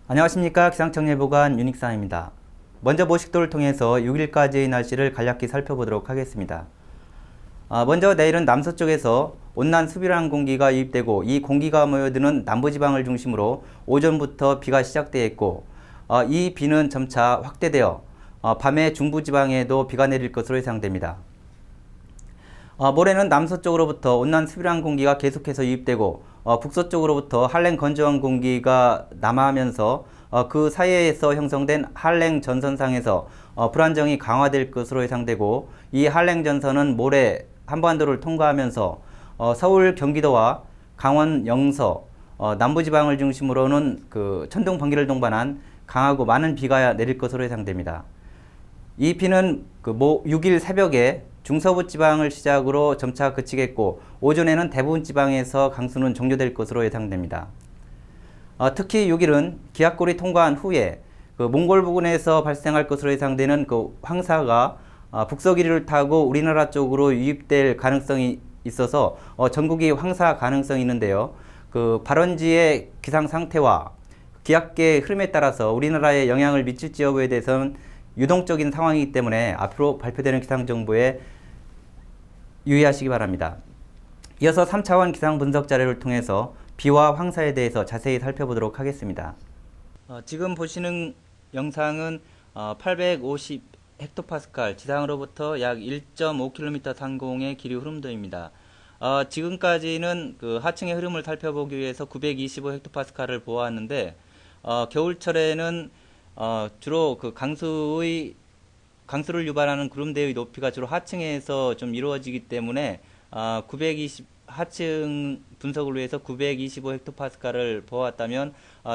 안녕하십니까. 기상청예보관 윤익상입니다. 먼저 모식도를 통해서 6일까지의 날씨를 간략히 살펴보도록 하겠습니다. 먼저 내일은 남서쪽에서 온난 수비라는 공기가 유입되고 이 공기가 모여드는 남부지방을 중심으로 오전부터 비가 시작되어 있고 이 비는 점차 확대되어 밤에 중부지방에도 비가 내릴 것으로 예상됩니다. 모레는 남서쪽으로부터 온난 수비라는 공기가 계속해서 유입되고 북서쪽으로부터 한랭 건조한 공기가 남하하면서 그 사이에서 형성된 한랭 전선상에서 불안정이 강화될 것으로 예상되고 이 한랭 전선은 모레 한반도를 통과하면서 서울, 경기도와 강원, 영서, 남부지방을 중심으로는 그 천둥, 번개를 동반한 강하고 많은 비가 내릴 것으로 예상됩니다. 이 비는 6일 새벽에 중서부 지방을 시작으로 점차 그치겠고 오전에는 대부분 지방에서 강수는 종료될 것으로 예상됩니다. 특히 6일은 기압골이 통과한 후에 몽골 부근에서 발생할 것으로 예상되는 황사가 북서기류를 타고 우리나라 쪽으로 유입될 가능성이 있어서 전국이 황사 가능성이 있는데요. 발원지의 기상 상태와 기압계의 흐름에 따라서 우리나라에 영향을 미칠지 여부에 대해서는 유동적인 상황이기 때문에 앞으로 발표되는 기상정보에 유의하시기 바랍니다. 이어서 3차원 기상 분석 자료를 통해서 비와 황사에 대해서 자세히 살펴보도록 하겠습니다. 지금 보시는 영상은 850 헥토파스칼 지상으로부터 약 1.5km 상공의 기류 흐름도입니다. 지금까지는 하층의 흐름을 살펴보기 위해서 925 헥토파스칼을 보았는데 겨울철에는 주로 강수를 유발하는 구름대의 높이가 주로 하층에서 좀 이루어지기 때문에 920 하층 분석을 위해서 925 헥토파스칼을 보았다면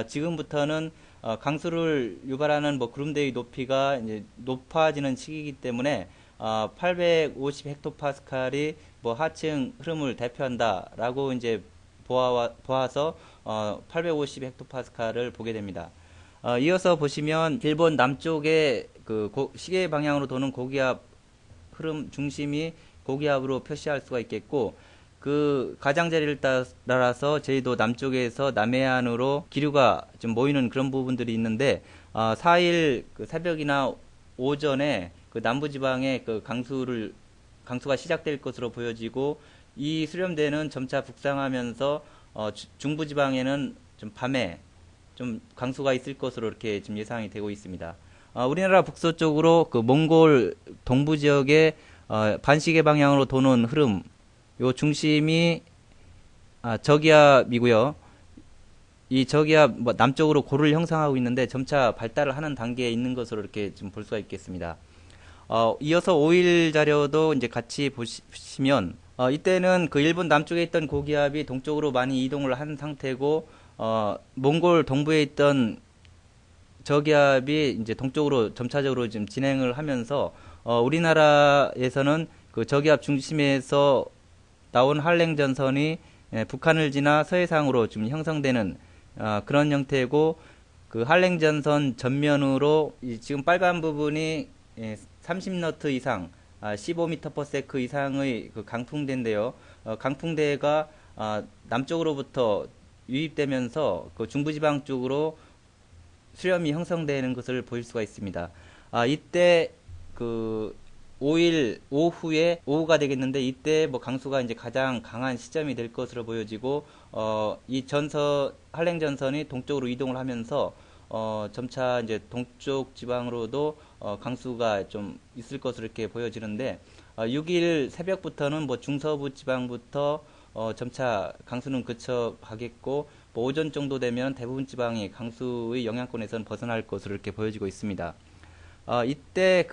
지금부터는 강수를 유발하는 구름대의 높이가 이제 높아지는 시기이기 때문에 850 헥토파스칼이 하층 흐름을 대표한다라고 이제 보아서 850 헥토파스칼을 보게 됩니다. 이어서 보시면 일본 남쪽의 시계 방향으로 도는 고기압 흐름 중심이 고기압으로 표시할 수가 있겠고 가장자리를 따라서 저희도 남쪽에서 남해안으로 기류가 좀 모이는 그런 부분들이 있는데 4일 새벽이나 오전에 남부지방에 강수가 시작될 것으로 보여지고 이 수렴대는 점차 북상하면서 중부지방에는 좀 밤에 좀 강수가 있을 것으로 이렇게 지금 예상이 되고 있습니다. 우리나라 북서쪽으로 몽골 동부 지역의 반시계 방향으로 도는 흐름, 요 중심이 저기압이고요. 이 저기압 남쪽으로 고를 형성하고 있는데 점차 발달을 하는 단계에 있는 것으로 이렇게 지금 볼 수가 있겠습니다. 이어서 5일 자료도 이제 같이 보시면 이때는 일본 남쪽에 있던 고기압이 동쪽으로 많이 이동을 한 상태고 몽골 동부에 있던 저기압이 이제 동쪽으로 점차적으로 지금 진행을 하면서 우리나라에서는 저기압 중심에서 나온 한랭 전선이 북한을 지나 서해상으로 지금 형성되는 그런 형태고 한랭 전선 전면으로 지금 빨간 부분이 30너트 이상 15m/s 이상의 강풍대인데요. 강풍대가 남쪽으로부터 유입되면서 중부지방 쪽으로 수렴이 형성되는 것을 볼 수가 있습니다. 이때 5일 오후에 오후가 되겠는데 이때 강수가 이제 가장 강한 시점이 될 것으로 보여지고 이 한랭 전선이 동쪽으로 이동을 하면서 점차 이제 동쪽 지방으로도 강수가 좀 있을 것으로 이렇게 보여지는데 6일 새벽부터는 중서부 지방부터 점차 강수는 그쳐 가겠고 오전 정도 되면 대부분 지방이 강수의 영향권에서는 벗어날 것으로 이렇게 보여지고 있습니다. 이때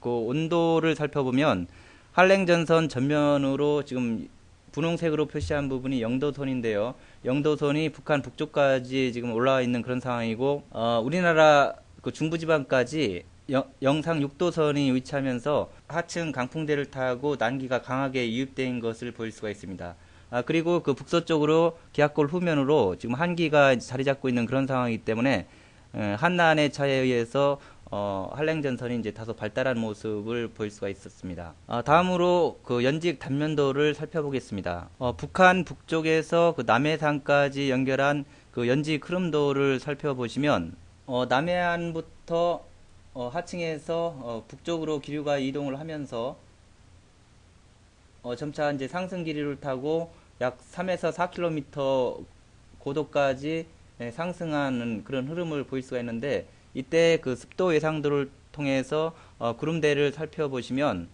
온도를 살펴보면 한랭 전선 전면으로 지금 분홍색으로 표시한 부분이 영도선인데요. 영도선이 북한 북쪽까지 지금 올라와 있는 그런 상황이고 우리나라 중부지방까지 영상 6도선이 위치하면서 하층 강풍대를 타고 난기가 강하게 유입된 것을 볼 수가 있습니다. 그리고 북서쪽으로 기압골 후면으로 지금 한기가 자리 잡고 있는 그런 상황이기 때문에 한나한의 차에 의해서 한랭 전선이 이제 다소 발달한 모습을 보일 수가 있었습니다. 다음으로 연직 단면도를 살펴보겠습니다. 북한 북쪽에서 남해상까지 연결한 그 연직 흐름도를 살펴보시면 남해안부터 하층에서 북쪽으로 기류가 이동을 하면서 점차 이제 상승 기류를 타고 약 3에서 4km 고도까지 상승하는 그런 흐름을 보일 수가 있는데, 이때 그 습도 예상도를 통해서 구름대를 살펴보시면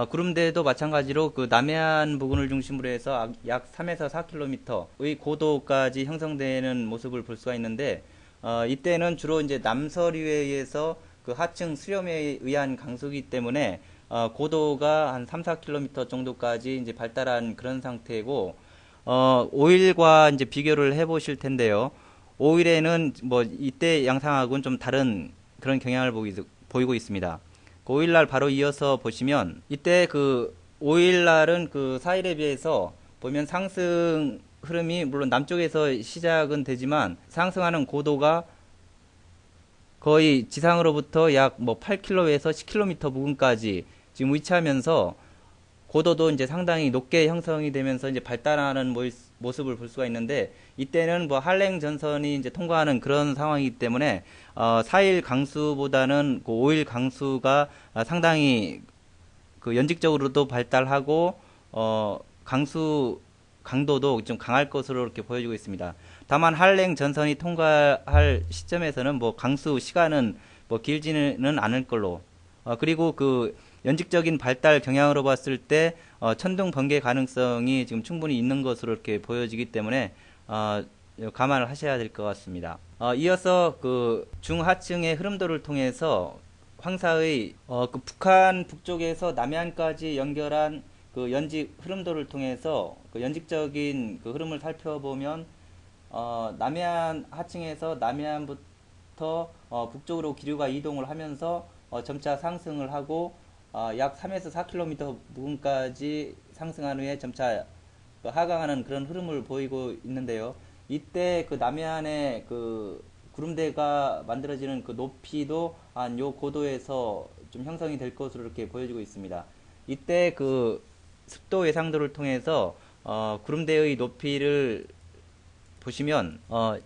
구름대도 마찬가지로 그 남해안 부근을 중심으로 해서 약 3에서 4km의 고도까지 형성되는 모습을 볼 수가 있는데, 이때는 주로 이제 남서류에 의해서 그 하층 수렴에 의한 강수기 때문에 고도가 한 3, 4km 정도까지 이제 발달한 그런 상태고, 5일과 이제 비교를 해 보실 텐데요. 5일에는 뭐 이때 양상하고는 좀 다른 그런 경향을 보이고 있습니다. 그 5일날 바로 이어서 보시면, 이때 그 5일날은 그 4일에 비해서 보면 상승 흐름이 물론 남쪽에서 시작은 되지만 상승하는 고도가 거의 지상으로부터 약 뭐 8km에서 10km 부근까지 지금 위치하면서 고도도 이제 상당히 높게 형성이 되면서 이제 발달하는 모습을 볼 수가 있는데, 이때는 뭐 한랭 전선이 이제 통과하는 그런 상황이기 때문에 4일 강수보다는 그 5일 강수가 상당히 그 연직적으로도 발달하고 강수 강도도 좀 강할 것으로 이렇게 보여지고 있습니다. 다만 한랭 전선이 통과할 시점에서는 뭐 강수 시간은 뭐 길지는 않을 걸로, 그리고 그 연직적인 발달 경향으로 봤을 때 천둥 번개 가능성이 지금 충분히 있는 것으로 이렇게 보여지기 때문에 감안을 하셔야 될 것 같습니다. 이어서 그 중하층의 흐름도를 통해서 황사의 그 북한 북쪽에서 남해안까지 연결한 그 연직 흐름도를 통해서 그 연직적인 그 흐름을 살펴보면 남해안 하층에서 남해안부터 북쪽으로 기류가 이동을 하면서 점차 상승을 하고 약 3에서 4km 부근까지 상승한 후에 점차 하강하는 그런 흐름을 보이고 있는데요. 이때 그 남해안의 그 구름대가 만들어지는 그 높이도 한 요 고도에서 좀 형성이 될 것으로 이렇게 보여지고 있습니다. 이때 그 습도 예상도를 통해서 구름대의 높이를 보시면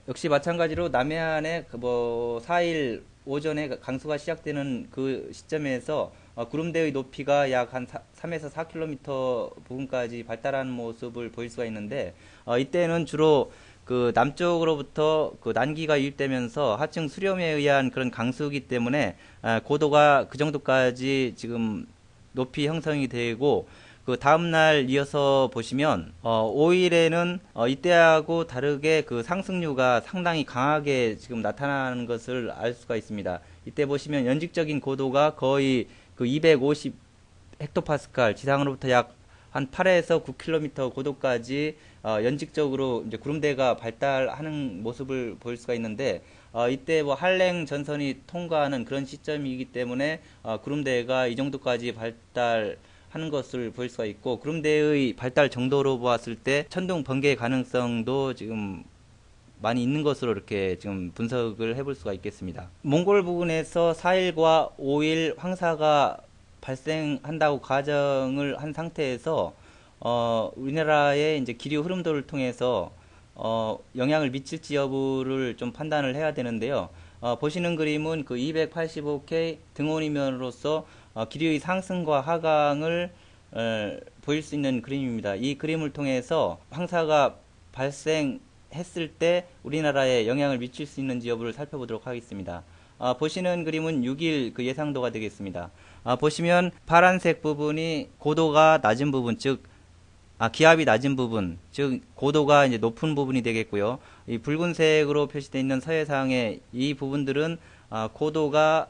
역시 마찬가지로 남해안의 그 뭐 4일 오전에 강수가 시작되는 그 시점에서 구름대의 높이가 약 한 3에서 4km 부근까지 발달하는 모습을 보일 수가 있는데, 이때는 주로 그 남쪽으로부터 그 난기가 유입되면서 하층 수렴에 의한 그런 강수이기 때문에 고도가 그 정도까지 지금 높이 형성이 되고, 그 다음날 이어서 보시면 5일에는 이때하고 다르게 그 상승류가 상당히 강하게 지금 나타나는 것을 알 수가 있습니다. 이때 보시면 연직적인 고도가 거의 그 250 헥토파스칼, 지상으로부터 약 한 8에서 9km 고도까지 연직적으로 이제 구름대가 발달하는 모습을 보일 수가 있는데, 이때 뭐 한랭 전선이 통과하는 그런 시점이기 때문에 구름대가 이 정도까지 발달하는 것을 볼 수가 있고, 구름대의 발달 정도로 보았을 때 천둥 번개 가능성도 지금 많이 있는 것으로 이렇게 지금 분석을 해볼 수가 있겠습니다. 몽골 부근에서 4일과 5일 황사가 발생한다고 가정을 한 상태에서 우리나라의 이제 기류 흐름도를 통해서 영향을 미칠지 여부를 좀 판단을 해야 되는데요. 보시는 그림은 그 285K 등원이면으로서 기류의 상승과 하강을 보일 수 있는 그림입니다. 이 그림을 통해서 황사가 발생했을 때 우리나라에 영향을 미칠 수 있는지 여부를 살펴보도록 하겠습니다. 보시는 그림은 6일 그 예상도가 되겠습니다. 보시면 파란색 부분이 고도가 낮은 부분, 즉 기압이 낮은 부분, 즉 고도가 이제 높은 부분이 되겠고요. 이 붉은색으로 표시되어 있는 서해상의 이 부분들은 고도가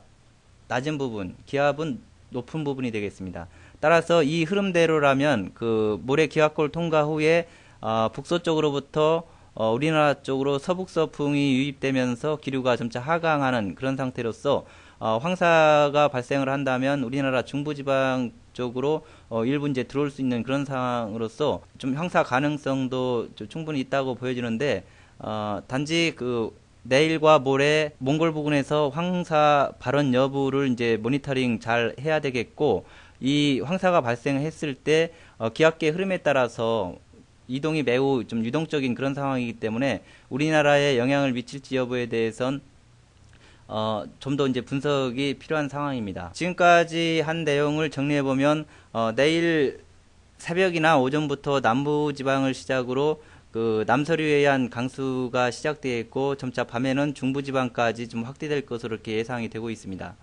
낮은 부분, 기압은 높은 부분이 되겠습니다. 따라서 이 흐름대로라면 그 모래 기압골 통과 후에 북서쪽으로부터 우리나라 쪽으로 서북서풍이 유입되면서 기류가 점차 하강하는 그런 상태로서 황사가 발생을 한다면 우리나라 중부지방 쪽으로 일부 이제 들어올 수 있는 그런 상황으로서 좀 황사 가능성도 좀 충분히 있다고 보여지는데, 단지 그 내일과 모레 몽골 부근에서 황사 발원 여부를 이제 모니터링 잘 해야 되겠고, 이 황사가 발생했을 때 기압계 흐름에 따라서 이동이 매우 좀 유동적인 그런 상황이기 때문에 우리나라에 영향을 미칠지 여부에 대해선 좀 더 이제 분석이 필요한 상황입니다. 지금까지 한 내용을 정리해 보면 내일 새벽이나 오전부터 남부 지방을 시작으로 그 남서류에 의한 강수가 시작되어 있고 점차 밤에는 중부 지방까지 좀 확대될 것으로 이렇게 예상이 되고 있습니다.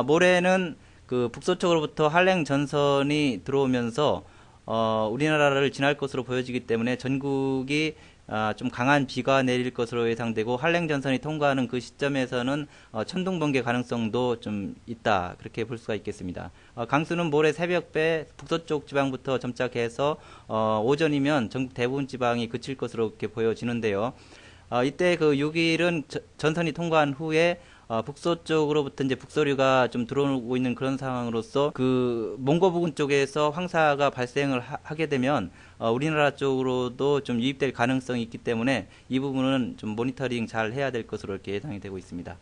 모레는 그 북서쪽으로부터 한랭 전선이 들어오면서 우리나라를 지날 것으로 보여지기 때문에 전국이 좀 강한 비가 내릴 것으로 예상되고 한랭 전선이 통과하는 그 시점에서는 천둥 번개 가능성도 좀 있다, 그렇게 볼 수가 있겠습니다. 강수는 모레 새벽배 북서쪽 지방부터 점착해서 오전이면 전국 대부분 지방이 그칠 것으로 이렇게 보여지는데요. 이때 그 6일은 전선이 통과한 후에 북서쪽으로부터 이제 북서류가 좀 들어오고 있는 그런 상황으로서 그 몽고 부근 쪽에서 황사가 발생을 하게 되면 우리나라 쪽으로도 좀 유입될 가능성이 있기 때문에 이 부분은 좀 모니터링 잘 해야 될 것으로 이렇게 예상이 되고 있습니다.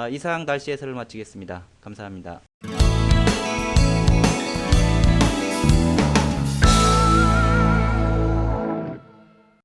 이상 날씨 해설을 마치겠습니다. 감사합니다.